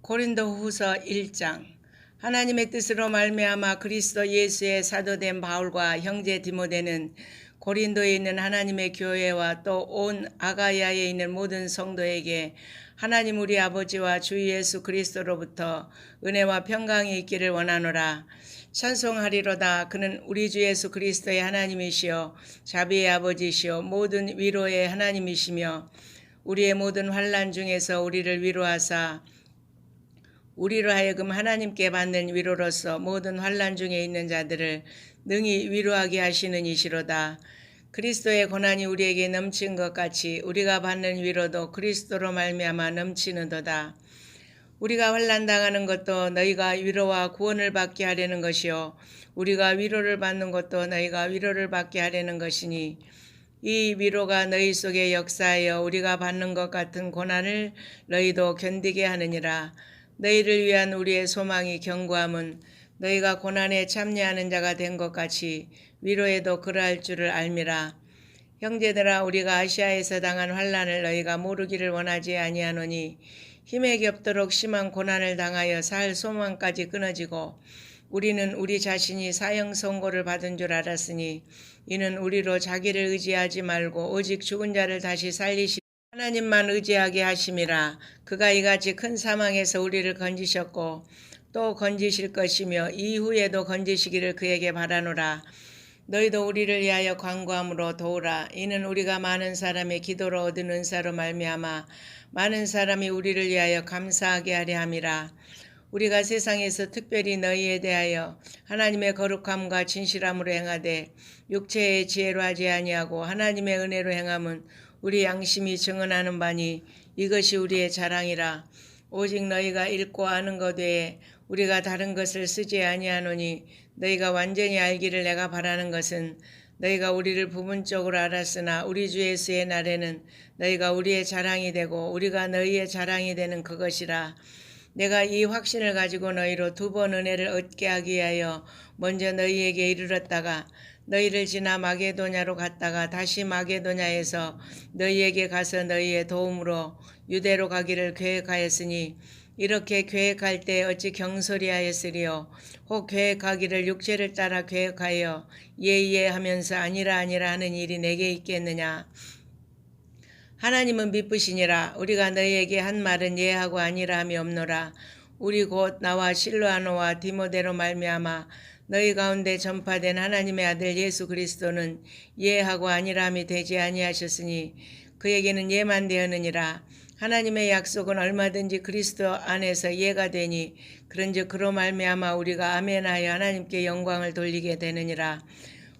고린도후서 1장. 하나님의 뜻으로 말미암아 그리스도 예수의 사도된 바울과 형제 디모데는 고린도에 있는 하나님의 교회와 또 온 아가야에 있는 모든 성도에게 하나님 우리 아버지와 주 예수 그리스도로부터 은혜와 평강이 있기를 원하노라. 찬송하리로다. 그는 우리 주 예수 그리스도의 하나님이시요 자비의 아버지시요 모든 위로의 하나님이시며 우리의 모든 환난 중에서 우리를 위로하사 우리로 하여금 하나님께 받는 위로로서 모든 환난 중에 있는 자들을 능히 위로하게 하시는 이시로다. 그리스도의 고난이 우리에게 넘친 것 같이 우리가 받는 위로도 그리스도로 말미암아 넘치는도다. 우리가 환난 당하는 것도 너희가 위로와 구원을 받게 하려는 것이요 우리가 위로를 받는 것도 너희가 위로를 받게 하려는 것이니 이 위로가 너희 속에 역사하여 우리가 받는 것 같은 고난을 너희도 견디게 하느니라. 너희를 위한 우리의 소망이 견고함은 너희가 고난에 참여하는 자가 된 것 같이 위로에도 그러할 줄을 알미라. 형제들아, 우리가 아시아에서 당한 환난을 너희가 모르기를 원하지 아니하노니 힘에 겹도록 심한 고난을 당하여 살 소망까지 끊어지고 우리는 우리 자신이 사형 선고를 받은 줄 알았으니 이는 우리로 자기를 의지하지 말고 오직 죽은 자를 다시 살리시 하나님만 의지하게 하심이라. 그가 이같이 큰 사망에서 우리를 건지셨고 또 건지실 것이며 이후에도 건지시기를 그에게 바라노라. 너희도 우리를 위하여 간구함으로 도우라. 이는 우리가 많은 사람의 기도로 얻은 은사로 말미암아 많은 사람이 우리를 위하여 감사하게 하려 함이라. 우리가 세상에서 특별히 너희에 대하여 하나님의 거룩함과 진실함으로 행하되 육체의 지혜로 하지 아니하고 하나님의 은혜로 행함은 우리 양심이 증언하는 바니 이것이 우리의 자랑이라. 오직 너희가 읽고 아는 것 외에 우리가 다른 것을 쓰지 아니하노니 너희가 완전히 알기를 내가 바라는 것은 너희가 우리를 부분적으로 알았으나 우리 주 예수의 날에는 너희가 우리의 자랑이 되고 우리가 너희의 자랑이 되는 그것이라. 내가 이 확신을 가지고 너희로 두 번 은혜를 얻게 하기 위하여 먼저 너희에게 이르렀다가 너희를 지나 마게도냐로 갔다가 다시 마게도냐에서 너희에게 가서 너희의 도움으로 유대로 가기를 계획하였으니 이렇게 계획할 때 어찌 경솔이하였으리요. 혹 계획하기를 육체를 따라 계획하여 예예 하면서 아니라 하는 일이 내게 있겠느냐. 하나님은 미쁘시니라. 우리가 너희에게 한 말은 예하고 아니라 함이 없노라. 우리 곧 나와 실로아노와 디모데로 말미암아 너희 가운데 전파된 하나님의 아들 예수 그리스도는 예하고 아니라 함이 되지 아니하셨으니 그에게는 예만 되었느니라. 하나님의 약속은 얼마든지 그리스도 안에서 예가 되니 그런즉 그로 말미암아 우리가 아멘하여 하나님께 영광을 돌리게 되느니라.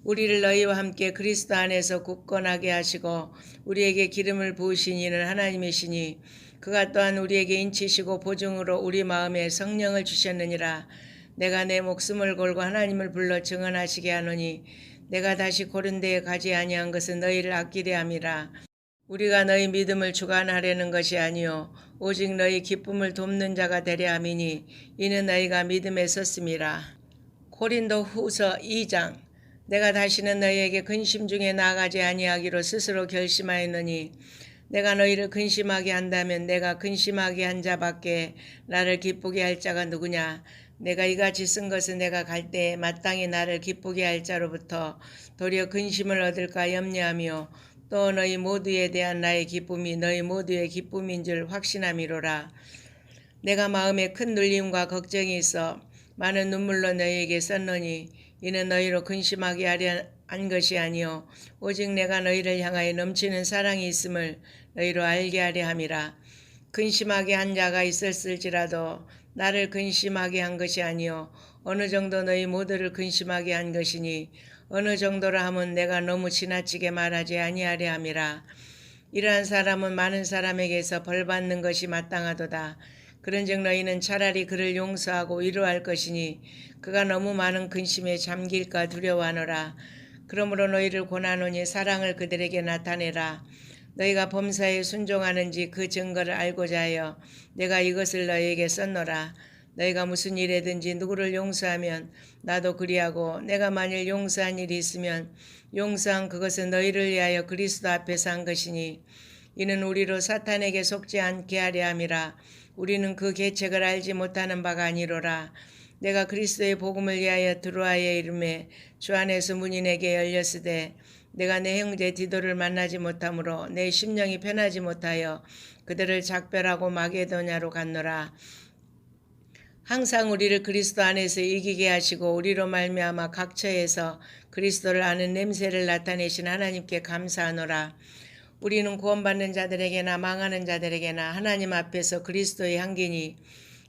우리를 너희와 함께 그리스도 안에서 굳건하게 하시고 우리에게 기름을 부으신 이는 하나님이시니 그가 또한 우리에게 인치시고 보증으로 우리 마음에 성령을 주셨느니라. 내가 내 목숨을 걸고 하나님을 불러 증언하시게 하노니 내가 다시 고린도에 가지 아니한 것은 너희를 아끼려 함이라. 우리가 너희 믿음을 주관하려는 것이 아니요 오직 너희 기쁨을 돕는 자가 되려 함이니 이는 너희가 믿음에 섰음이라. 고린도 후서 2장. 내가 다시는 너희에게 근심 중에 나아가지 아니하기로 스스로 결심하였노니 내가 너희를 근심하게 한다면 내가 근심하게 한 자밖에 나를 기쁘게 할 자가 누구냐. 내가 이같이 쓴 것은 내가 갈 때에 마땅히 나를 기쁘게 할 자로부터 도리어 근심을 얻을까 염려하며 또 너희 모두에 대한 나의 기쁨이 너희 모두의 기쁨인 줄 확신함이로라. 내가 마음에 큰 눌림과 걱정이 있어 많은 눈물로 너희에게 썼노니 이는 너희로 근심하게 하려 한 것이 아니요 오직 내가 너희를 향하여 넘치는 사랑이 있음을 너희로 알게 하려 함이라. 근심하게 한 자가 있었을지라도 나를 근심하게 한 것이 아니요 어느 정도 너희 모두를 근심하게 한 것이니 어느 정도라 하면 내가 너무 지나치게 말하지 아니하려 함이라. 이러한 사람은 많은 사람에게서 벌받는 것이 마땅하도다. 그런즉 너희는 차라리 그를 용서하고 위로할 것이니 그가 너무 많은 근심에 잠길까 두려워하노라. 그러므로 너희를 권하노니 사랑을 그들에게 나타내라. 너희가 범사에 순종하는지 그 증거를 알고자 하여 내가 이것을 너희에게 썼노라. 너희가 무슨 일이든지 누구를 용서하면 나도 그리하고 내가 만일 용서한 일이 있으면 용서한 그것은 너희를 위하여 그리스도 앞에서 한 것이니 이는 우리로 사탄에게 속지 않게 하려 함이라. 우리는 그 계책을 알지 못하는 바가 아니로라. 내가 그리스도의 복음을 위하여 드로아에 이름에 주 안에서 문이 내게 열렸으되 내가 내 형제 디도를 만나지 못하므로 내 심령이 편하지 못하여 그들을 작별하고 마게도냐로 갔노라. 항상 우리를 그리스도 안에서 이기게 하시고 우리로 말미암아 각처에서 그리스도를 아는 냄새를 나타내신 하나님께 감사하노라. 우리는 구원받는 자들에게나 망하는 자들에게나 하나님 앞에서 그리스도의 향기니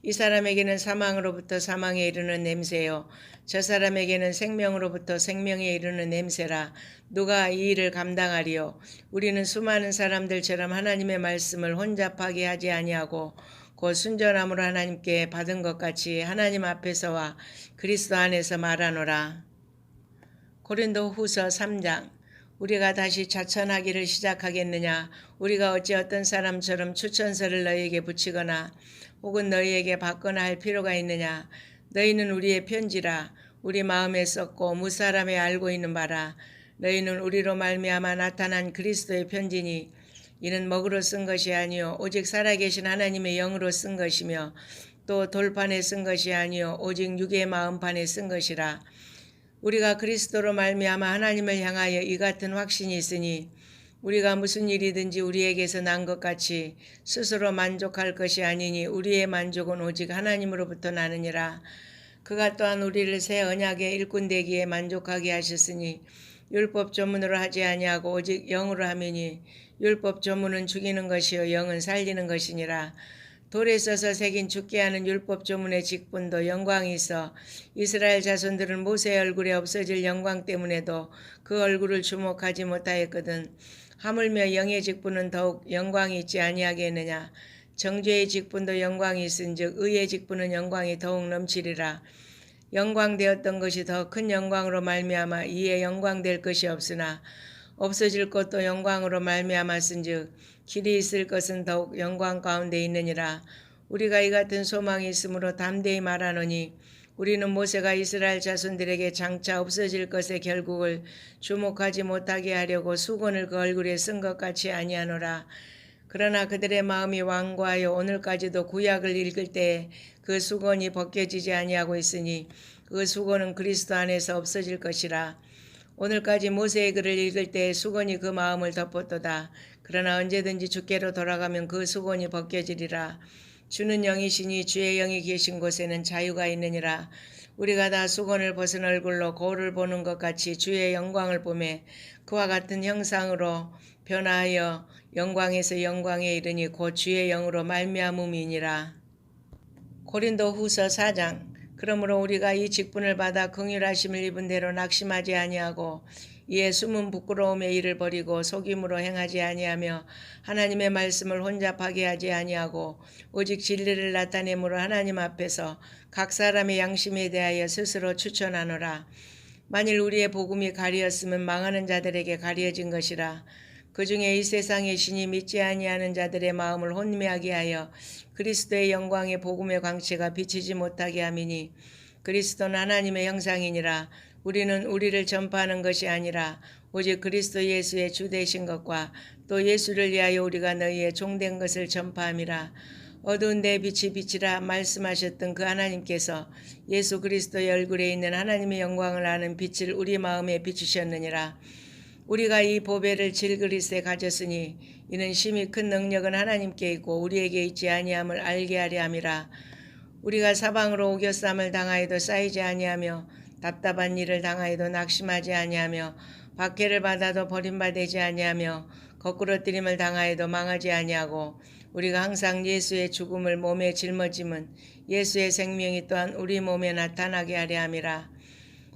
이 사람에게는 사망으로부터 사망에 이르는 냄새요 저 사람에게는 생명으로부터 생명에 이르는 냄새라. 누가 이 일을 감당하리요? 우리는 수많은 사람들처럼 하나님의 말씀을 혼잡하게 하지 아니하고 곧 순전함으로 하나님께 받은 것 같이 하나님 앞에서와 그리스도 안에서 말하노라. 고린도 후서 3장. 우리가 다시 자천하기를 시작하겠느냐? 우리가 어찌 어떤 사람처럼 추천서를 너희에게 붙이거나 혹은 너희에게 받거나 할 필요가 있느냐? 너희는 우리의 편지라. 우리 마음에 썼고 무사람에 알고 있는 바라. 너희는 우리로 말미암아 나타난 그리스도의 편지니 이는 먹으로 쓴 것이 아니요 오직 살아계신 하나님의 영으로 쓴 것이며 또 돌판에 쓴 것이 아니요 오직 육의 마음판에 쓴 것이라. 우리가 그리스도로 말미암아 하나님을 향하여 이 같은 확신이 있으니 우리가 무슨 일이든지 우리에게서 난 것 같이 스스로 만족할 것이 아니니 우리의 만족은 오직 하나님으로부터 나느니라. 그가 또한 우리를 새 언약의 일꾼 되기에 만족하게 하셨으니 율법 조문으로 하지 아니하고 오직 영으로 하미니 율법 조문은 죽이는 것이요 영은 살리는 것이니라. 돌에 써서 새긴 죽게 하는 율법 조문의 직분도 영광이 있어 이스라엘 자손들은 모세의 얼굴에 없어질 영광 때문에도 그 얼굴을 주목하지 못하였거든. 하물며 영의 직분은 더욱 영광이 있지 아니하겠느냐. 정죄의 직분도 영광이 있은즉 의의 직분은 영광이 더욱 넘치리라. 영광되었던 것이 더 큰 영광으로 말미암아 이에 영광될 것이 없으나 없어질 것도 영광으로 말미암았은즉 길이 있을 것은 더욱 영광 가운데 있느니라. 우리가 이 같은 소망이 있으므로 담대히 말하노니 우리는 모세가 이스라엘 자손들에게 장차 없어질 것의 결국을 주목하지 못하게 하려고 수건을 그 얼굴에 쓴 것 같이 아니하노라. 그러나 그들의 마음이 완고하여 오늘까지도 구약을 읽을 때에 그 수건이 벗겨지지 아니하고 있으니 그 수건은 그리스도 안에서 없어질 것이라. 오늘까지 모세의 글을 읽을 때에 수건이 그 마음을 덮었도다. 그러나 언제든지 주께로 돌아가면 그 수건이 벗겨지리라. 주는 영이시니 주의 영이 계신 곳에는 자유가 있느니라. 우리가 다 수건을 벗은 얼굴로 거울을 보는 것 같이 주의 영광을 보매 그와 같은 형상으로 변화하여 영광에서 영광에 이르니 곧 주의 영으로 말미암음이니라. 고린도 후서 4장. 그러므로 우리가 이 직분을 받아 긍휼하심을 입은 대로 낙심하지 아니하고 이에 숨은 부끄러움의 일을 버리고 속임으로 행하지 아니하며 하나님의 말씀을 혼잡하게 하지 아니하고 오직 진리를 나타내므로 하나님 앞에서 각 사람의 양심에 대하여 스스로 추천하노라. 만일 우리의 복음이 가리었으면 망하는 자들에게 가려진 것이라. 그 중에 이 세상의 신이 믿지 아니하는 자들의 마음을 혼미하게 하여 그리스도의 영광의 복음의 광채가 비치지 못하게 함이니 그리스도는 하나님의 형상이니라. 우리는 우리를 전파하는 것이 아니라 오직 그리스도 예수의 주 되신 것과 또 예수를 위하여 우리가 너희의 종된 것을 전파함이라. 어두운 데 빛이 비치라 말씀하셨던 그 하나님께서 예수 그리스도의 얼굴에 있는 하나님의 영광을 아는 빛을 우리 마음에 비추셨느니라. 우리가 이 보배를 질그리스에 가졌으니 이는 심히 큰 능력은 하나님께 있고 우리에게 있지 아니함을 알게 하려 함이라. 우리가 사방으로 오겨쌈을 당하여도 쌓이지 아니하며 답답한 일을 당하여도 낙심하지 아니하며 박해를 받아도 버림받지 아니하며 거꾸러뜨림을 당하여도 망하지 아니하고 우리가 항상 예수의 죽음을 몸에 짊어짐은 예수의 생명이 또한 우리 몸에 나타나게 하려 함이라.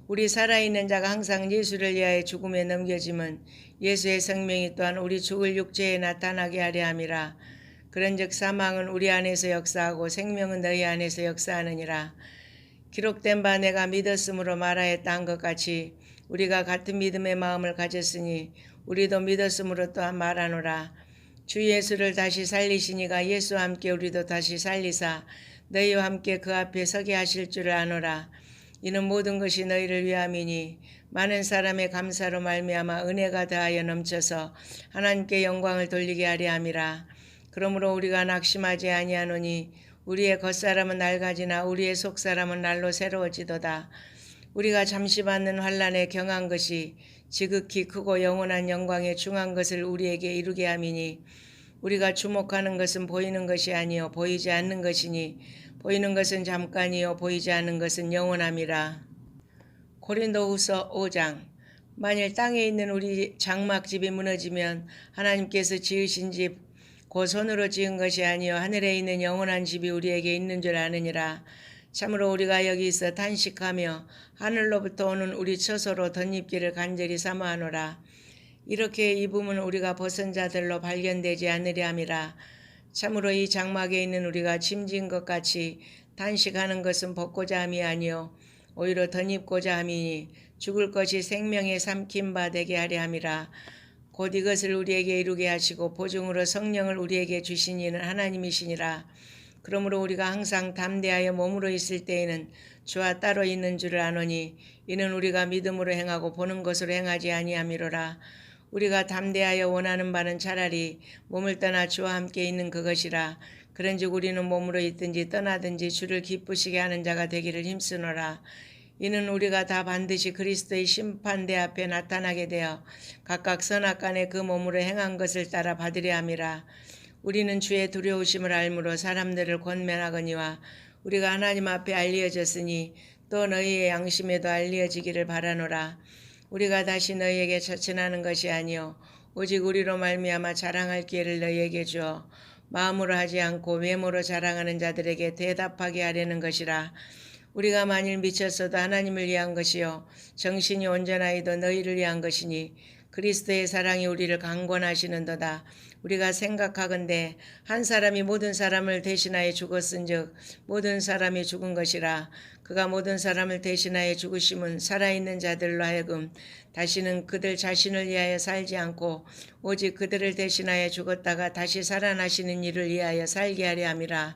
우리 살아있는 자가 항상 예수를 위하여 죽음에 넘겨짐은 예수의 생명이 또한 우리 죽을 육체에 나타나게 하려 함이라. 그런즉 사망은 우리 안에서 역사하고 생명은 너희 안에서 역사하느니라. 기록된 바 내가 믿었으므로 말하였다 한 것 같이 우리가 같은 믿음의 마음을 가졌으니 우리도 믿었으므로 또한 말하노라. 주 예수를 다시 살리시니가 예수와 함께 우리도 다시 살리사 너희와 함께 그 앞에 서게 하실 줄을 아노라. 이는 모든 것이 너희를 위함이니 많은 사람의 감사로 말미암아 은혜가 더하여 넘쳐서 하나님께 영광을 돌리게 하려 함이라. 그러므로 우리가 낙심하지 아니하노니 우리의 겉사람은 낡아지나 우리의 속사람은 날로 새로워지도다. 우리가 잠시 받는 환난에 경한 것이 지극히 크고 영원한 영광에 중한 것을 우리에게 이루게 함이니 우리가 주목하는 것은 보이는 것이 아니요 보이지 않는 것이니 보이는 것은 잠깐이요 보이지 않는 것은 영원함이라. 고린도후서 5장. 만일 땅에 있는 우리 장막집이 무너지면 하나님께서 지으신 집 곧 손으로 지은 것이 아니요 하늘에 있는 영원한 집이 우리에게 있는 줄 아느니라. 참으로 우리가 여기서 탄식하며 하늘로부터 오는 우리 처소로 덧입기를 간절히 사모하노라. 이렇게 입으면 우리가 벗은 자들로 발견되지 않으려 함이라. 참으로 이 장막에 있는 우리가 짐진 것 같이 탄식하는 것은 벗고자 함이 아니요 오히려 덧입고자 함이니 죽을 것이 생명에 삼킨 바 되게 하려 함이라. 곧 이것을 우리에게 이루게 하시고 보증으로 성령을 우리에게 주신 이는 하나님이시니라. 그러므로 우리가 항상 담대하여 몸으로 있을 때에는 주와 따로 있는 줄을 아노니 이는 우리가 믿음으로 행하고 보는 것으로 행하지 아니함이로라. 우리가 담대하여 원하는 바는 차라리 몸을 떠나 주와 함께 있는 그것이라. 그런즉 우리는 몸으로 있든지 떠나든지 주를 기쁘시게 하는 자가 되기를 힘쓰노라. 이는 우리가 다 반드시 그리스도의 심판대 앞에 나타나게 되어 각각 선악간에 그 몸으로 행한 것을 따라 받으려 함이라. 우리는 주의 두려우심을 알므로 사람들을 권면하거니와 우리가 하나님 앞에 알려졌으니 또 너희의 양심에도 알려지기를 바라노라. 우리가 다시 너희에게 자천하는 것이 아니요 오직 우리로 말미암아 자랑할 기회를 너희에게 주어 마음으로 하지 않고 외모로 자랑하는 자들에게 대답하게 하려는 것이라. 우리가 만일 미쳤어도 하나님을 위한 것이요 정신이 온전하여도 너희를 위한 것이니 그리스도의 사랑이 우리를 강권하시는도다. 우리가 생각하건대 한 사람이 모든 사람을 대신하여 죽었은즉 모든 사람이 죽은 것이라. 그가 모든 사람을 대신하여 죽으심은 살아있는 자들로 하여금 다시는 그들 자신을 위하여 살지 않고 오직 그들을 대신하여 죽었다가 다시 살아나시는 이를 위하여 살게 하려 함이라.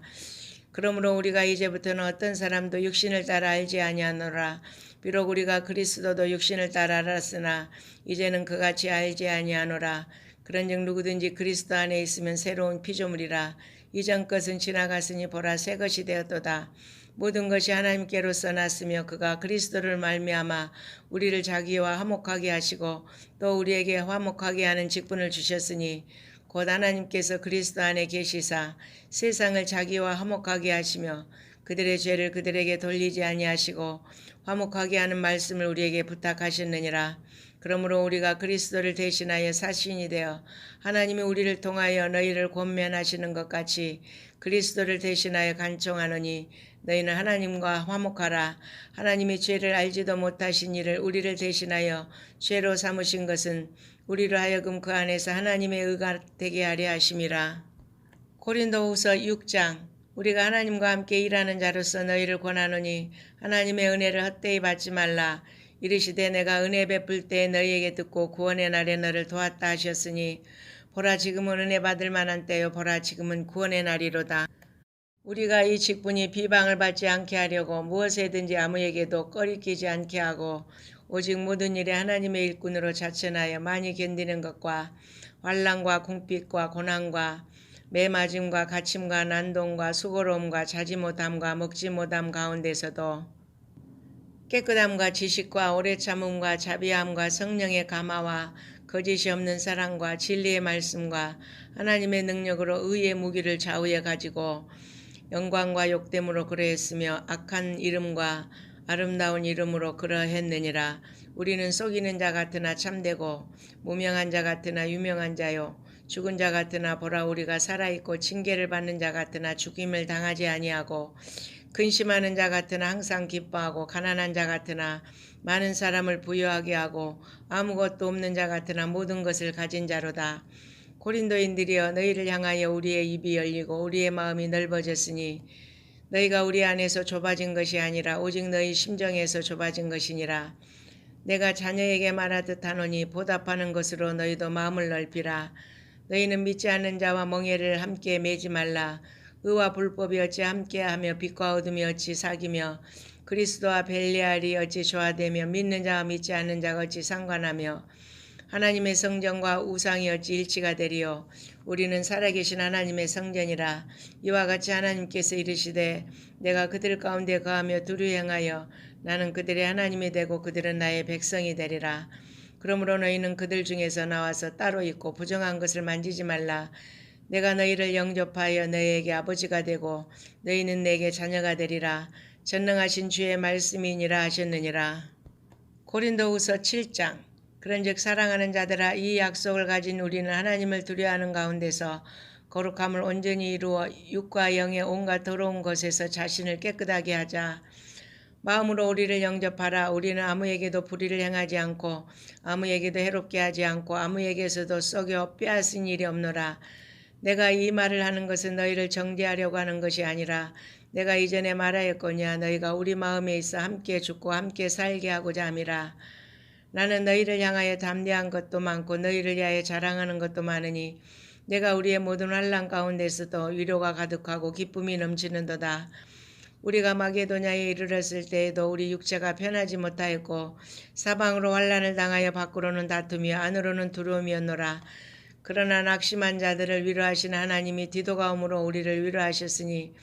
그러므로 우리가 이제부터는 어떤 사람도 육신을 따라 알지 아니하노라. 비록 우리가 그리스도도 육신을 따라 알았으나 이제는 그같이 알지 아니하노라. 그런즉 누구든지 그리스도 안에 있으면 새로운 피조물이라. 이전 것은 지나갔으니 보라 새 것이 되었도다. 모든 것이 하나님께로서 났으며 그가 그리스도를 말미암아 우리를 자기와 화목하게 하시고 또 우리에게 화목하게 하는 직분을 주셨으니 곧 하나님께서 그리스도 안에 계시사 세상을 자기와 화목하게 하시며 그들의 죄를 그들에게 돌리지 아니하시고 화목하게 하는 말씀을 우리에게 부탁하셨느니라. 그러므로 우리가 그리스도를 대신하여 사신이 되어 하나님이 우리를 통하여 너희를 권면하시는 것 같이 그리스도를 대신하여 간청하노니 너희는 하나님과 화목하라. 하나님이 죄를 알지도 못하신 이를 우리를 대신하여 죄로 삼으신 것은 우리로 하여금 그 안에서 하나님의 의가 되게 하려 하심이라. 고린도후서 6장. 우리가 하나님과 함께 일하는 자로서 너희를 권하노니 하나님의 은혜를 헛되이 받지 말라. 이르시되 내가 은혜 베풀 때에 너희에게 듣고 구원의 날에 너를 도왔다 하셨으니 보라 지금은 은혜 받을 만한 때요 보라 지금은 구원의 날이로다. 우리가 이 직분이 비방을 받지 않게 하려고 무엇에든지 아무에게도 꺼리끼지 않게 하고 오직 모든 일에 하나님의 일꾼으로 자천하여 많이 견디는 것과 환난과 궁핍과 고난과 매맞음과 갇힘과 난동과 수고로움과 자지 못함과 먹지 못함 가운데서도 깨끗함과 지식과 오래 참음과 자비함과 성령의 감화와 거짓이 없는 사랑과 진리의 말씀과 하나님의 능력으로 의의 무기를 좌우에 가지고 영광과 욕됨으로 그러했으며 악한 이름과 아름다운 이름으로 그러했느니라. 우리는 속이는 자 같으나 참되고 무명한 자 같으나 유명한 자요 죽은 자 같으나 보라 우리가 살아있고 징계를 받는 자 같으나 죽임을 당하지 아니하고 근심하는 자 같으나 항상 기뻐하고 가난한 자 같으나 많은 사람을 부유하게 하고 아무것도 없는 자 같으나 모든 것을 가진 자로다. 고린도인들이여 너희를 향하여 우리의 입이 열리고 우리의 마음이 넓어졌으니 너희가 우리 안에서 좁아진 것이 아니라 오직 너희 심정에서 좁아진 것이니라. 내가 자녀에게 말하듯 하노니 보답하는 것으로 너희도 마음을 넓히라. 너희는 믿지 않는 자와 멍에를 함께 매지 말라. 의와 불법이 어찌 함께하며 빛과 어둠이 어찌 사귀며 그리스도와 벨리알이 어찌 조화되며 믿는 자와 믿지 않는 자가 어찌 상관하며 하나님의 성전과 우상이 어찌 일치가 되리요. 우리는 살아계신 하나님의 성전이라. 이와 같이 하나님께서 이르시되 내가 그들 가운데 거하며 두루 행하여 나는 그들의 하나님이 되고 그들은 나의 백성이 되리라. 그러므로 너희는 그들 중에서 나와서 따로 있고 부정한 것을 만지지 말라. 내가 너희를 영접하여 너희에게 아버지가 되고 너희는 내게 자녀가 되리라. 전능하신 주의 말씀이니라 하셨느니라. 고린도후서 7장. 그런즉 사랑하는 자들아, 이 약속을 가진 우리는 하나님을 두려워하는 가운데서 거룩함을 온전히 이루어 육과 영의 온갖 더러운 것에서 자신을 깨끗하게 하자. 마음으로 우리를 영접하라. 우리는 아무에게도 불의를 행하지 않고 아무에게도 해롭게 하지 않고 아무에게서도 썩여 빼앗은 일이 없노라. 내가 이 말을 하는 것은 너희를 정죄하려고 하는 것이 아니라 내가 이전에 말하였거니와 너희가 우리 마음에 있어 함께 죽고 함께 살게 하고자 함이라. 나는 너희를 향하여 담대한 것도 많고 너희를 위하여 자랑하는 것도 많으니 내가 우리의 모든 환난 가운데서도 위로가 가득하고 기쁨이 넘치는도다. 우리가 마게도냐에 이르렀을 때에도 우리 육체가 편하지 못하였고 사방으로 환난을 당하여 밖으로는 다툼이요 안으로는 두려움이었노라. 그러나 낙심한 자들을 위로하신 하나님이 디도가움으로 우리를 위로하셨으니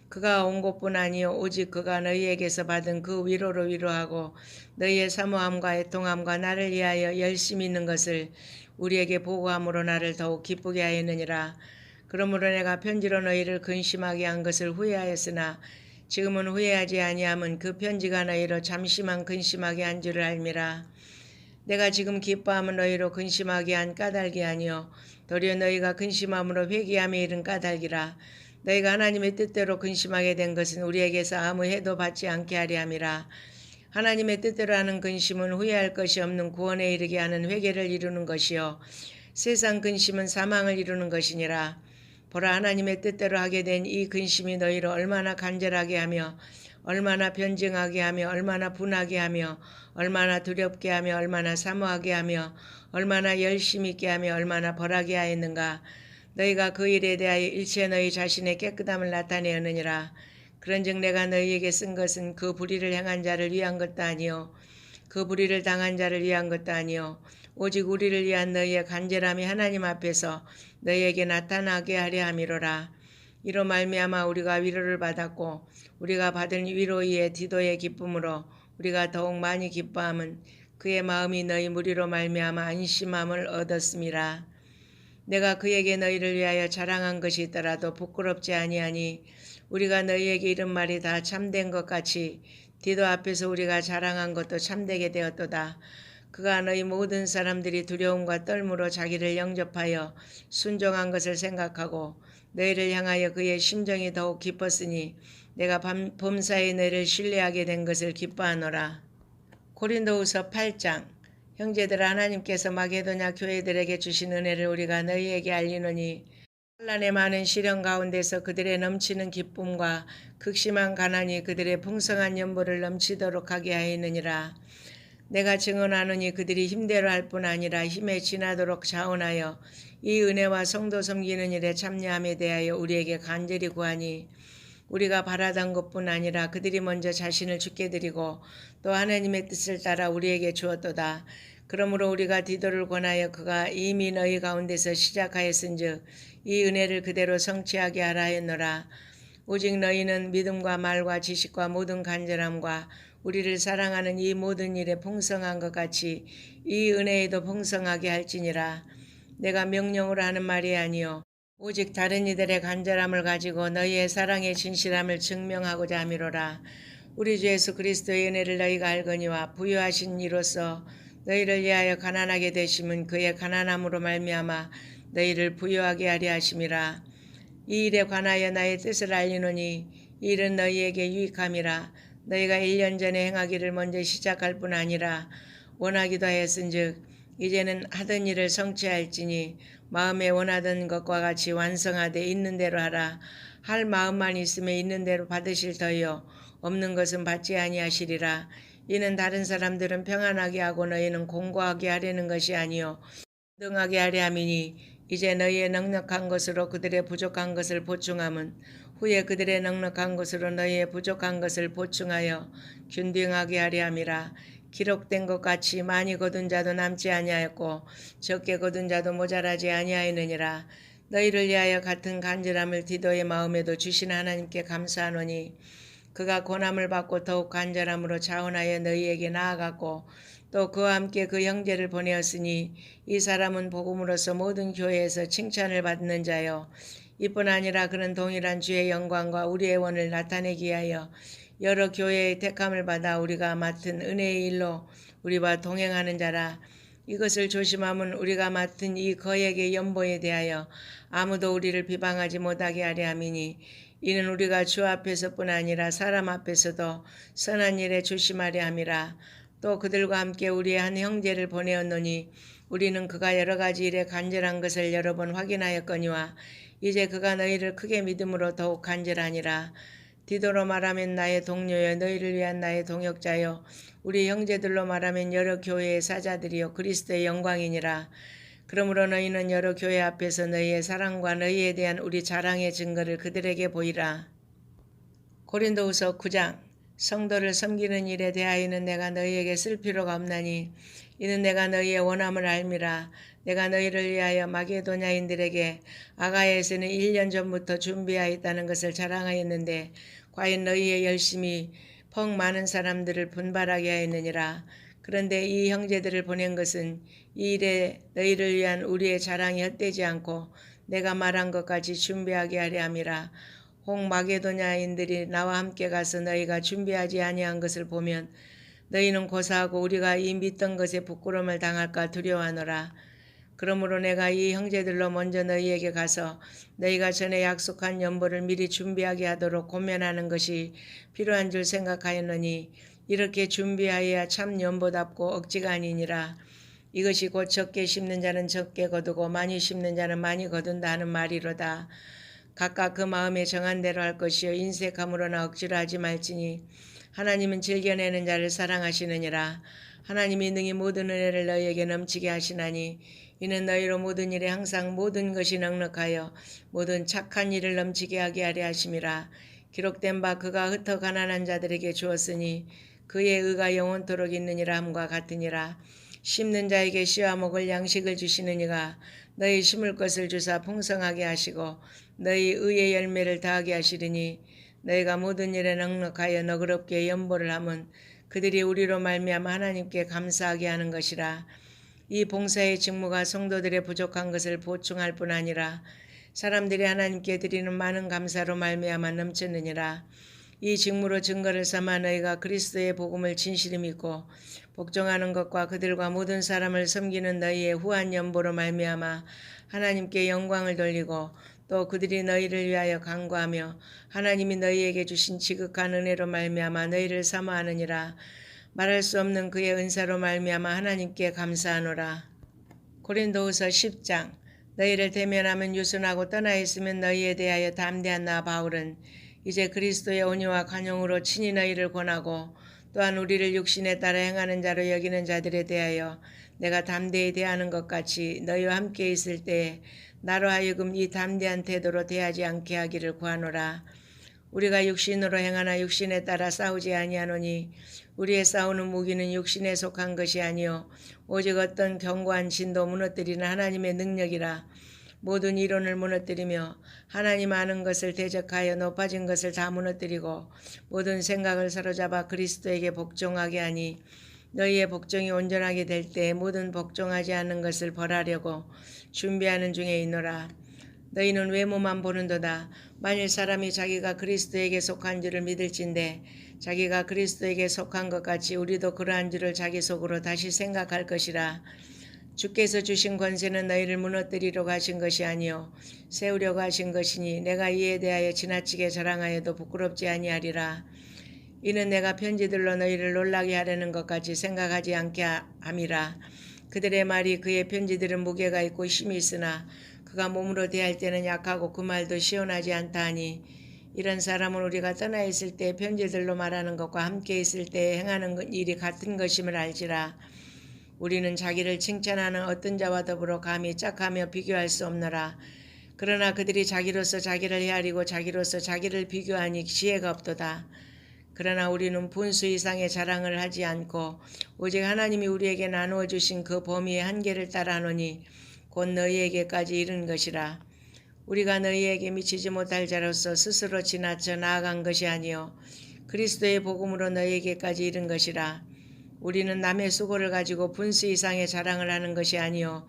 그가 온 것뿐 아니요 오직 그가 너희에게서 받은 그 위로로 위로하고 너희의 사모함과 애통함과 나를 위하여 열심히 있는 것을 우리에게 보고함으로 나를 더욱 기쁘게 하였느니라. 그러므로 내가 편지로 너희를 근심하게 한 것을 후회하였으나 지금은 후회하지 아니함은 그 편지가 너희로 잠시만 근심하게 한 줄을 알미라. 내가 지금 기뻐함은 너희로 근심하게 한 까닭이 아니요 도리어 너희가 근심함으로 회개함에 이른 까닭이라. 너희가 하나님의 뜻대로 근심하게 된 것은 우리에게서 아무 해도 받지 않게 하려 함이라. 하나님의 뜻대로 하는 근심은 후회할 것이 없는 구원에 이르게 하는 회개를 이루는 것이요 세상 근심은 사망을 이루는 것이니라. 보라, 하나님의 뜻대로 하게 된 이 근심이 너희를 얼마나 간절하게 하며 얼마나 변증하게 하며 얼마나 분하게 하며 얼마나 두렵게 하며 얼마나 사모하게 하며 얼마나 열심히 있게 하며 얼마나 벌하게 하였는가. 너희가 그 일에 대하여 일체 너희 자신의 깨끗함을 나타내었느니라. 그런즉 내가 너희에게 쓴 것은 그 불의를 행한 자를 위한 것도 아니요 그 불의를 당한 자를 위한 것도 아니요 오직 우리를 위한 너희의 간절함이 하나님 앞에서 너희에게 나타나게 하려 함이로라. 이로 말미암아 우리가 위로를 받았고 우리가 받은 위로 위에 디도의 기쁨으로 우리가 더욱 많이 기뻐함은 그의 마음이 너희 무리로 말미암아 안심함을 얻었음이라. 내가 그에게 너희를 위하여 자랑한 것이 있더라도 부끄럽지 아니하니 우리가 너희에게 이른 말이 다 참된 것 같이 디도 앞에서 우리가 자랑한 것도 참되게 되었도다. 그가 너희 모든 사람들이 두려움과 떨므로 자기를 영접하여 순종한 것을 생각하고 너희를 향하여 그의 심정이 더욱 깊었으니 내가 범사에 너희를 신뢰하게 된 것을 기뻐하노라. 고린도후서 8장. 형제들아, 하나님께서 마게도냐 교회들에게 주신 은혜를 우리가 너희에게 알리노니 환난의 많은 시련 가운데서 그들의 넘치는 기쁨과 극심한 가난이 그들의 풍성한 연보를 넘치도록 하게 하였느니라. 내가 증언하노니 그들이 힘대로 할 뿐 아니라 힘에 지나도록 자원하여 이 은혜와 성도 섬기는 일에 참여함에 대하여 우리에게 간절히 구하니 우리가 바라던 것뿐 아니라 그들이 먼저 자신을 주께 드리고 또 하나님의 뜻을 따라 우리에게 주었도다. 그러므로 우리가 디도를 권하여 그가 이미 너희 가운데서 시작하였은즉 이 은혜를 그대로 성취하게 하라 하였노라. 오직 너희는 믿음과 말과 지식과 모든 간절함과 우리를 사랑하는 이 모든 일에 풍성한 것 같이 이 은혜에도 풍성하게 할지니라. 내가 명령으로 하는 말이 아니요 오직 다른 이들의 간절함을 가지고 너희의 사랑의 진실함을 증명하고자 함이로라. 우리 주 예수 그리스도의 은혜를 너희가 알거니와 부요하신 이로써 너희를 위하여 가난하게 되심은 그의 가난함으로 말미암아 너희를 부요하게 하려 하심이라. 이 일에 관하여 나의 뜻을 알리노니 이 일은 너희에게 유익함이라. 너희가 1년 전에 행하기를 먼저 시작할 뿐 아니라 원하기도 하였은즉 이제는 하던 일을 성취할지니 마음에 원하던 것과 같이 완성하되 있는 대로 하라. 할 마음만 있으면 있는 대로 받으실 터이요 없는 것은 받지 아니하시리라. 이는 다른 사람들은 평안하게 하고 너희는 공고하게 하려는 것이 아니요 등하게 하려 함이니 이제 너희의 넉넉한 것으로 그들의 부족한 것을 보충함은 후에 그들의 넉넉한 것으로 너희의 부족한 것을 보충하여 균등하게 하려 함이라. 기록된 것 같이 많이 거둔 자도 남지 아니하였고 적게 거둔 자도 모자라지 아니하였느니라. 너희를 위하여 같은 간절함을 디도의 마음에도 주신 하나님께 감사하노니 그가 고난을 받고 더욱 간절함으로 자원하여 너희에게 나아갔고 또 그와 함께 그 형제를 보내었으니 이 사람은 복음으로서 모든 교회에서 칭찬을 받는 자요 이뿐 아니라 그는 동일한 주의 영광과 우리의 원을 나타내기 위하여 여러 교회의 택함을 받아 우리가 맡은 은혜의 일로 우리와 동행하는 자라. 이것을 조심함은 우리가 맡은 이 거액의 연보에 대하여 아무도 우리를 비방하지 못하게 하려 함이니 이는 우리가 주 앞에서뿐 아니라 사람 앞에서도 선한 일에 조심하려 함이라. 또 그들과 함께 우리의 한 형제를 보내었노니 우리는 그가 여러 가지 일에 간절한 것을 여러 번 확인하였거니와 이제 그가 너희를 크게 믿음으로 더욱 간절하니라. 디도로 말하면 나의 동료여 너희를 위한 나의 동역자여 우리 형제들로 말하면 여러 교회의 사자들이여 그리스도의 영광이니라. 그러므로 너희는 여러 교회 앞에서 너희의 사랑과 너희에 대한 우리 자랑의 증거를 그들에게 보이라. 고린도후서 9장. 성도를 섬기는 일에 대하여는 내가 너희에게 쓸 필요가 없나니 이는 내가 너희의 원함을 알미라. 내가 너희를 위하여 마게도냐인들에게 아가야에서는 1년 전부터 준비하였다는 것을 자랑하였는데 과연 너희의 열심이 펑 많은 사람들을 분발하게 하였느니라. 그런데 이 형제들을 보낸 것은 이 일에 너희를 위한 우리의 자랑이 헛되지 않고 내가 말한 것까지 준비하게 하려 함이라. 혹 마게도냐인들이 나와 함께 가서 너희가 준비하지 아니한 것을 보면 너희는 고사하고 우리가 이 믿던 것에 부끄러움을 당할까 두려워하노라. 그러므로 내가 이 형제들로 먼저 너희에게 가서 너희가 전에 약속한 연보를 미리 준비하게 하도록 고면하는 것이 필요한 줄 생각하였노니 이렇게 준비하여야 참 연보답고 억지가 아니니라. 이것이 곧 적게 심는 자는 적게 거두고 많이 심는 자는 많이 거둔다 하는 말이로다. 각각 그 마음에 정한 대로 할 것이요 인색함으로나 억지로 하지 말지니 하나님은 즐겨내는 자를 사랑하시느니라. 하나님이 능히 모든 은혜를 너희에게 넘치게 하시나니 이는 너희로 모든 일에 항상 모든 것이 넉넉하여 모든 착한 일을 넘치게 하게 하려 하심이라. 기록된 바 그가 흩어 가난한 자들에게 주었으니 그의 의가 영원토록 있느니라 함과 같으니라. 심는 자에게 씨와 먹을 양식을 주시는 이가 너희 심을 것을 주사 풍성하게 하시고 너희 의의 열매를 더하게 하시리니 너희가 모든 일에 넉넉하여 너그럽게 연보를 하면 그들이 우리로 말미암아 하나님께 감사하게 하는 것이라. 이 봉사의 직무가 성도들의 부족한 것을 보충할 뿐 아니라 사람들이 하나님께 드리는 많은 감사로 말미암아 넘쳤느니라. 이 직무로 증거를 삼아 너희가 그리스도의 복음을 진실히 믿고 복종하는 것과 그들과 모든 사람을 섬기는 너희의 후한 연보로 말미암아 하나님께 영광을 돌리고 또 그들이 너희를 위하여 간구하며 하나님이 너희에게 주신 지극한 은혜로 말미암아 너희를 사모하느니라. 말할 수 없는 그의 은사로 말미암아 하나님께 감사하노라. 고린도후서 10장. 너희를 대면하면 유순하고 떠나 있으면 너희에 대하여 담대한 나 바울은 이제 그리스도의 온유와 관용으로 친히 너희를 권하고 또한 우리를 육신에 따라 행하는 자로 여기는 자들에 대하여 내가 담대히 대하는 것 같이 너희와 함께 있을 때에 나로 하여금 이 담대한 태도로 대하지 않게 하기를 구하노라. 우리가 육신으로 행하나 육신에 따라 싸우지 아니하노니 우리의 싸우는 무기는 육신에 속한 것이 아니요 오직 어떤 견고한 진도 무너뜨리는 하나님의 능력이라. 모든 이론을 무너뜨리며 하나님 아는 것을 대적하여 높아진 것을 다 무너뜨리고 모든 생각을 사로잡아 그리스도에게 복종하게 하니 너희의 복종이 온전하게 될 때 모든 복종하지 않는 것을 벌하려고 준비하는 중에 있노라. 너희는 외모만 보는도다. 만일 사람이 자기가 그리스도에게 속한 줄을 믿을진대 자기가 그리스도에게 속한 것 같이 우리도 그러한 줄을 자기 속으로 다시 생각할 것이라. 주께서 주신 권세는 너희를 무너뜨리려고 하신 것이 아니요 세우려고 하신 것이니 내가 이에 대하여 지나치게 자랑하여도 부끄럽지 아니하리라. 이는 내가 편지들로 너희를 놀라게 하려는 것까지 생각하지 않게 함이라. 그들의 말이 그의 편지들은 무게가 있고 힘이 있으나 그가 몸으로 대할 때는 약하고 그 말도 시원하지 않다 하니 이런 사람은 우리가 떠나 있을 때 편지들로 말하는 것과 함께 있을 때 행하는 일이 같은 것임을 알지라. 우리는 자기를 칭찬하는 어떤 자와 더불어 감히 짝하며 비교할 수 없노라. 그러나 그들이 자기로서 자기를 헤아리고 자기로서 자기를 비교하니 지혜가 없도다. 그러나 우리는 분수 이상의 자랑을 하지 않고 오직 하나님이 우리에게 나누어 주신 그 범위의 한계를 따라하노니 곧 너희에게까지 이른 것이라. 우리가 너희에게 미치지 못할 자로서 스스로 지나쳐 나아간 것이 아니요 그리스도의 복음으로 너희에게까지 이른 것이라. 우리는 남의 수고를 가지고 분수 이상의 자랑을 하는 것이 아니요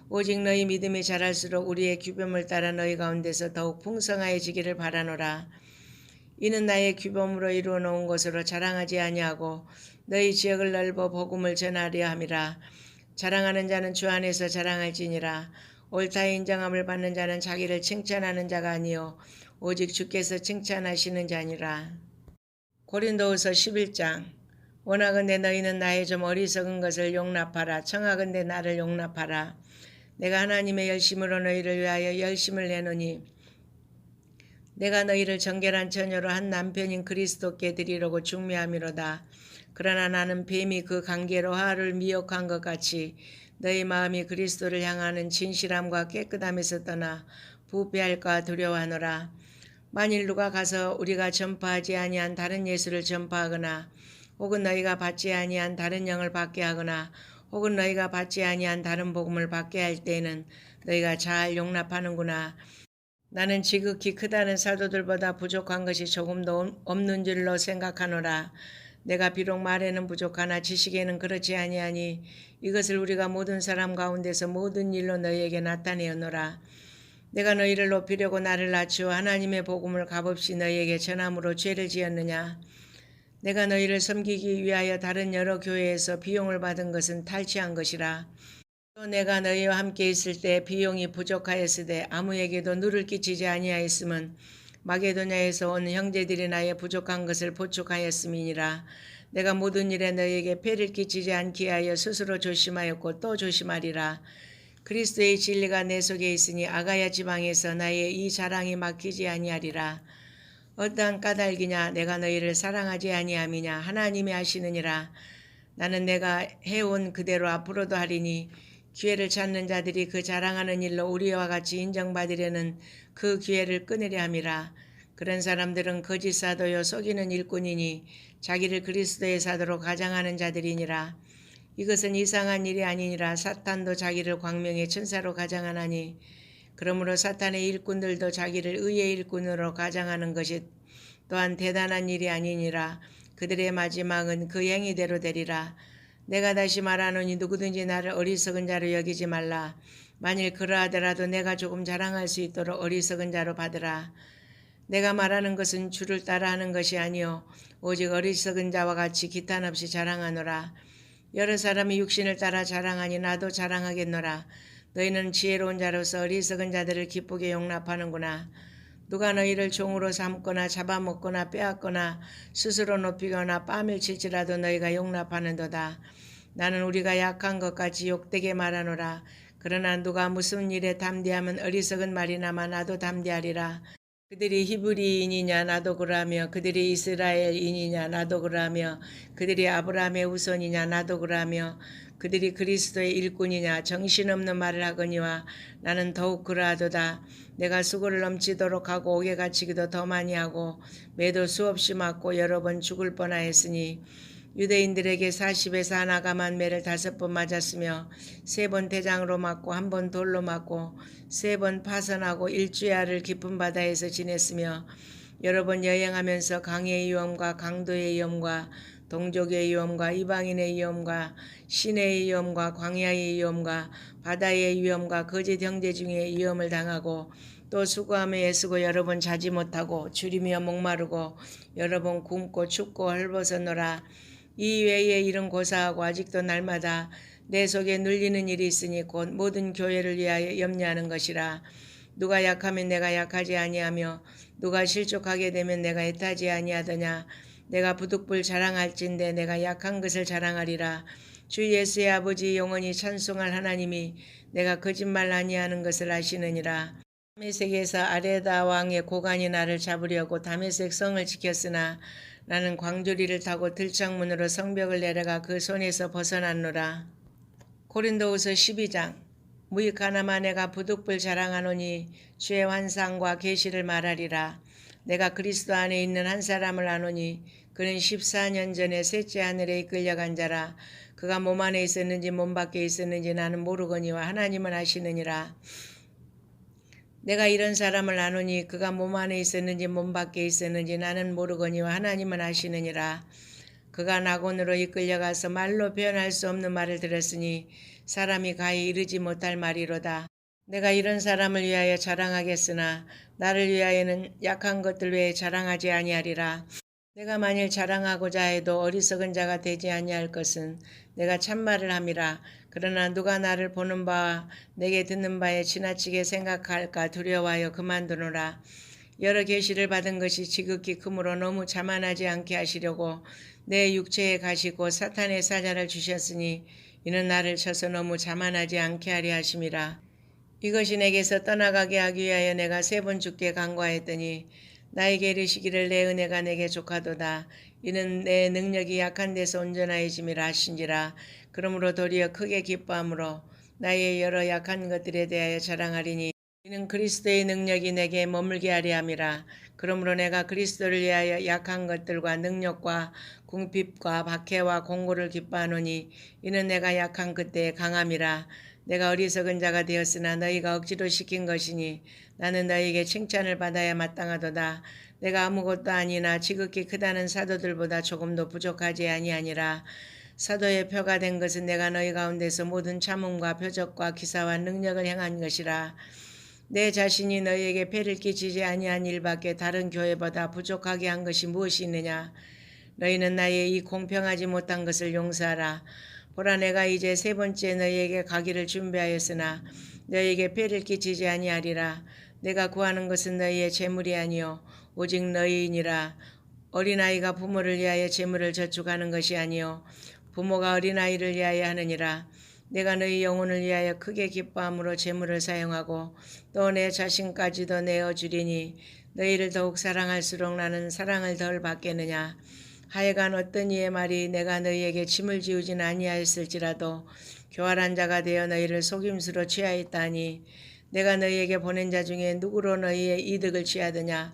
오직 너희 믿음이 자랄수록 우리의 규범을 따라 너희 가운데서 더욱 풍성하여지기를 바라노라. 이는 나의 규범으로 이루어 놓은 것으로 자랑하지 아니하고 너희 지역을 넓어 복음을 전하려 함이라. 자랑하는 자는 주 안에서 자랑할지니라. 옳다 인정함을 받는 자는 자기를 칭찬하는 자가 아니요 오직 주께서 칭찬하시는 자니라. 고린도후서 11장. 원하건대 너희는 나의 좀 어리석은 것을 용납하라. 청하건대 나를 용납하라. 내가 하나님의 열심으로 너희를 위하여 열심을 내노니 내가 너희를 정결한 처녀로 한 남편인 그리스도께 드리려고 중매함이로다. 그러나 나는 뱀이 그 관계로 하를 미혹한 것 같이 너희 마음이 그리스도를 향하는 진실함과 깨끗함에서 떠나 부패할까 두려워하노라. 만일 누가 가서 우리가 전파하지 아니한 다른 예수를 전파하거나 혹은 너희가 받지 아니한 다른 영을 받게 하거나 혹은 너희가 받지 아니한 다른 복음을 받게 할 때에는 너희가 잘 용납하는구나. 나는 지극히 크다는 사도들보다 부족한 것이 조금도 없는 줄로 생각하노라. 내가 비록 말에는 부족하나 지식에는 그렇지 아니하니 이것을 우리가 모든 사람 가운데서 모든 일로 너희에게 나타내었노라. 내가 너희를 높이려고 나를 낮추어 하나님의 복음을 값없이 너희에게 전함으로 죄를 지었느냐. 내가 너희를 섬기기 위하여 다른 여러 교회에서 비용을 받은 것은 탈취한 것이라. 또 내가 너희와 함께 있을 때 비용이 부족하였으되 아무에게도 누를 끼치지 아니하였음은 마게도냐에서 온 형제들이 나의 부족한 것을 보충하였음이니라. 내가 모든 일에 너희에게 폐를 끼치지 않게 하여 스스로 조심하였고 또 조심하리라. 그리스도의 진리가 내 속에 있으니 아가야 지방에서 나의 이 자랑이 막히지 아니하리라. 어떠한 까닭이냐. 내가 너희를 사랑하지 아니함이냐. 하나님이 하시느니라. 나는 내가 해온 그대로 앞으로도 하리니 기회를 찾는 자들이 그 자랑하는 일로 우리와 같이 인정받으려는 그 기회를 끊으려 함이라. 그런 사람들은 거짓 사도요 속이는 일꾼이니 자기를 그리스도의 사도로 가장하는 자들이니라. 이것은 이상한 일이 아니니라. 사탄도 자기를 광명의 천사로 가장하나니 그러므로 사탄의 일꾼들도 자기를 의의 일꾼으로 가장하는 것이 또한 대단한 일이 아니니라. 그들의 마지막은 그 행위대로 되리라. 내가 다시 말하노니 누구든지 나를 어리석은 자로 여기지 말라. 만일 그러하더라도 내가 조금 자랑할 수 있도록 어리석은 자로 받으라. 내가 말하는 것은 주를 따라하는 것이 아니요 오직 어리석은 자와 같이 기탄 없이 자랑하노라. 여러 사람이 육신을 따라 자랑하니 나도 자랑하겠노라. 너희는 지혜로운 자로서 어리석은 자들을 기쁘게 용납하는구나. 누가 너희를 종으로 삼거나 잡아먹거나 빼앗거나 스스로 높이거나 뺨을 칠지라도 너희가 용납하는도다. 나는 우리가 약한 것 같이 욕되게 말하노라. 그러나 누가 무슨 일에 담대하면 어리석은 말이나마 나도 담대하리라. 그들이 히브리인이냐 나도 그러하며 그들이 이스라엘인이냐 나도 그러하며 그들이 아브라함의 후손이냐 나도 그러하며 그들이 그리스도의 일꾼이냐 정신없는 말을 하거니와 나는 더욱 그러하도다. 내가 수고를 넘치도록 하고 옥에 갇히기도 더 많이 하고 매도 수없이 맞고 여러 번 죽을 뻔하였으니 유대인들에게 40에서 하나가만 매를 5번 맞았으며 3번 대장으로 맞고 1번 돌로 맞고 3번 파선하고 일주야를 깊은 바다에서 지냈으며 여러 번 여행하면서 강의 위험과 강도의 위험과 동족의 위험과 이방인의 위험과 시내의 위험과 광야의 위험과 바다의 위험과 거짓 형제 중에 위험을 당하고 또 수고하며 애쓰고 여러 번 자지 못하고 줄이며 목마르고 여러 번 굶고 춥고 헐벗었노라. 이 외에 이런 고사하고 아직도 날마다 내 속에 눌리는 일이 있으니 곧 모든 교회를 위하여 염려하는 것이라. 누가 약하면 내가 약하지 아니하며 누가 실족하게 되면 내가 애타지 아니하더냐. 내가 부득불 자랑할진대 내가 약한 것을 자랑하리라. 주 예수의 아버지 영원히 찬송할 하나님이 내가 거짓말 아니하는 것을 아시느니라. 다메섹에서 아레다 왕의 고관이 나를 잡으려고 다메섹 성을 지켰으나 나는 광주리를 타고 들창문으로 성벽을 내려가 그 손에서 벗어났노라. 고린도후서 12장. 무익하나마 내가 부득불 자랑하노니 주의 환상과 계시를 말하리라. 내가 그리스도 안에 있는 한 사람을 아노니 그는 14년 전에 셋째 하늘에 이끌려간 자라. 그가 몸 안에 있었는지 몸 밖에 있었는지 나는 모르거니와 하나님은 아시느니라. 내가 이런 사람을 아노니 그가 몸 안에 있었는지 몸 밖에 있었는지 나는 모르거니와 하나님은 아시느니라. 그가 낙원으로 이끌려가서 말로 표현할 수 없는 말을 들었으니 사람이 가히 이르지 못할 말이로다. 내가 이런 사람을 위하여 자랑하겠으나 나를 위하여는 약한 것들 외에 자랑하지 아니하리라. 내가 만일 자랑하고자 해도 어리석은 자가 되지 아니할 것은 내가 참말을 함이라. 그러나 누가 나를 보는 바와 내게 듣는 바에 지나치게 생각할까 두려워하여 그만두노라. 여러 계시를 받은 것이 지극히 크므로 너무 자만하지 않게 하시려고 내 육체에 가시고 사탄의 사자를 주셨으니 이는 나를 쳐서 너무 자만하지 않게 하려 하심이라. 이것이 내게서 떠나가게 하기 위하여 내가 3번 주께 간구하였더니 나에게 이르시기를 내 은혜가 내게 족하도다. 이는 내 능력이 약한 데서 온전하여짐이라 하신지라. 그러므로 도리어 크게 기뻐함으로 나의 여러 약한 것들에 대하여 자랑하리니 이는 그리스도의 능력이 내게 머물게 하려 함이라. 그러므로 내가 그리스도를 위하여 약한 것들과 능력과 궁핍과 박해와 공고를 기뻐하노니 이는 내가 약한 그때에 강함이라. 내가 어리석은 자가 되었으나 너희가 억지로 시킨 것이니 나는 너희에게 칭찬을 받아야 마땅하도다. 내가 아무것도 아니나 지극히 크다는 사도들보다 조금도 부족하지 아니하니라. 사도의 표가 된 것은 내가 너희 가운데서 모든 참음과 표적과 기사와 능력을 행한 것이라. 내 자신이 너희에게 폐를 끼치지 아니한 일밖에 다른 교회보다 부족하게 한 것이 무엇이 있느냐. 너희는 나의 이 공평하지 못한 것을 용서하라. 보라, 내가 이제 3번째 너희에게 가기를 준비하였으나 너희에게 폐를 끼치지 아니하리라. 내가 구하는 것은 너희의 재물이 아니요 오직 너희이니라. 어린아이가 부모를 위하여 재물을 저축하는 것이 아니요 부모가 어린아이를 위하여 하느니라. 내가 너희 영혼을 위하여 크게 기뻐함으로 재물을 사용하고 또 내 자신까지도 내어주리니 너희를 더욱 사랑할수록 나는 사랑을 덜 받겠느냐. 하여간 어떤 이의 말이 내가 너희에게 짐을 지우진 아니하였을지라도 교활한 자가 되어 너희를 속임수로 취하였다니 내가 너희에게 보낸 자 중에 누구로 너희의 이득을 취하더냐.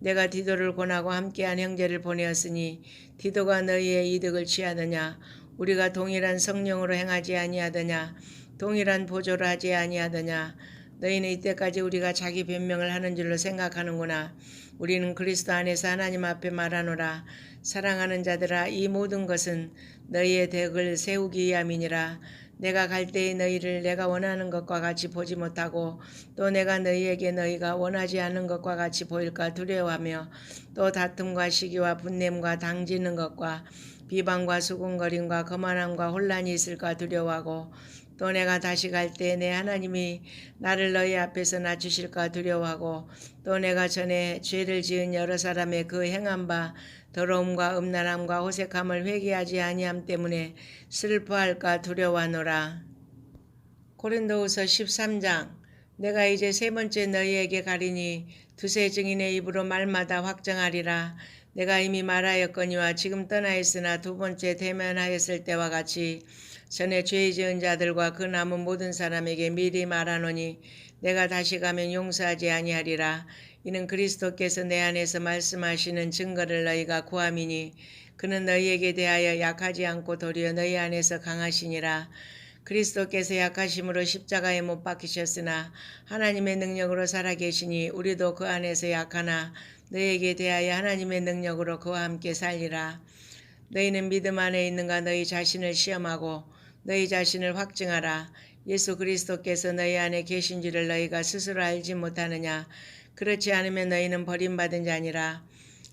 내가 디도를 권하고 함께한 형제를 보내었으니 디도가 너희의 이득을 취하더냐. 우리가 동일한 성령으로 행하지 아니하더냐. 동일한 보조를 하지 아니하더냐. 너희는 이때까지 우리가 자기 변명을 하는 줄로 생각하는구나. 우리는 그리스도 안에서 하나님 앞에 말하노라. 사랑하는 자들아, 이 모든 것은 너희의 덕을 세우기 위함이니라. 내가 갈 때에 너희를 내가 원하는 것과 같이 보지 못하고 또 내가 너희에게 너희가 원하지 않는 것과 같이 보일까 두려워하며 또 다툼과 시기와 분냄과 당지는 것과 비방과 수군거림과 거만함과 혼란이 있을까 두려워하고 또 내가 다시 갈 때 내 하나님이 나를 너희 앞에서 낮추실까 두려워하고 또 내가 전에 죄를 지은 여러 사람의 그 행한 바 더러움과 음란함과 호색함을 회개하지 아니함 때문에 슬퍼할까 두려워하노라. 고린도후서 13장. 내가 이제 3번째 너희에게 가리니 두세 증인의 입으로 말마다 확정하리라. 내가 이미 말하였거니와 지금 떠나 있으나 2번째 대면하였을 때와 같이 전에 죄 지은 자들과 그 남은 모든 사람에게 미리 말하노니 내가 다시 가면 용서하지 아니하리라. 이는 그리스도께서 내 안에서 말씀하시는 증거를 너희가 구함이니 그는 너희에게 대하여 약하지 않고 도리어 너희 안에서 강하시니라. 그리스도께서 약하심으로 십자가에 못 박히셨으나 하나님의 능력으로 살아계시니 우리도 그 안에서 약하나 너희에게 대하여 하나님의 능력으로 그와 함께 살리라. 너희는 믿음 안에 있는가 너희 자신을 시험하고 너희 자신을 확증하라. 예수 그리스도께서 너희 안에 계신 줄을 너희가 스스로 알지 못하느냐. 그렇지 않으면 너희는 버림받은 자니라.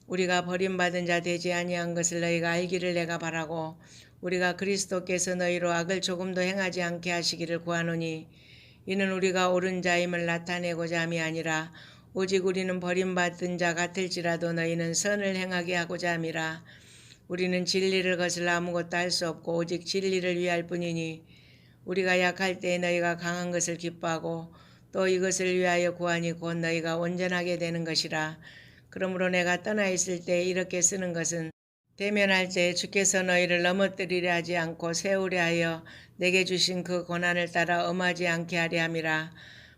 우리가 버림받은 자 되지 아니한 것을 너희가 알기를 내가 바라고 우리가 그리스도께서 너희로 악을 조금도 행하지 않게 하시기를 구하노니 이는 우리가 옳은 자임을 나타내고자 함이 아니라 오직 우리는 버림받은 자 같을지라도 너희는 선을 행하게 하고자 함이라. 우리는 진리를 거슬러 아무것도 할 수 없고 오직 진리를 위할 뿐이니 우리가 약할 때에 너희가 강한 것을 기뻐하고 또 이것을 위하여 구하니 곧 너희가 온전하게 되는 것이라. 그러므로 내가 떠나 있을 때 이렇게 쓰는 것은 대면할 때 주께서 너희를 넘어뜨리려 하지 않고 세우려 하여 내게 주신 그 고난을 따라 엄하지 않게 하려 함이라.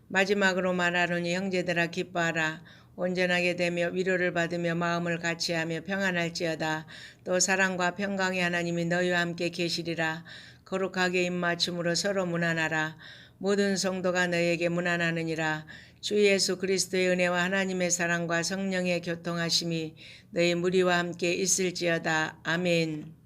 마지막으로 말하노니 형제들아 기뻐하라. 온전하게 되며 위로를 받으며 마음을 같이하며 평안할지어다. 또 사랑과 평강의 하나님이 너희와 함께 계시리라. 거룩하게 입맞춤으로 서로 문안하라. 모든 성도가 너희에게 문안하느니라. 주 예수 그리스도의 은혜와 하나님의 사랑과 성령의 교통하심이 너희 무리와 함께 있을지어다. 아멘.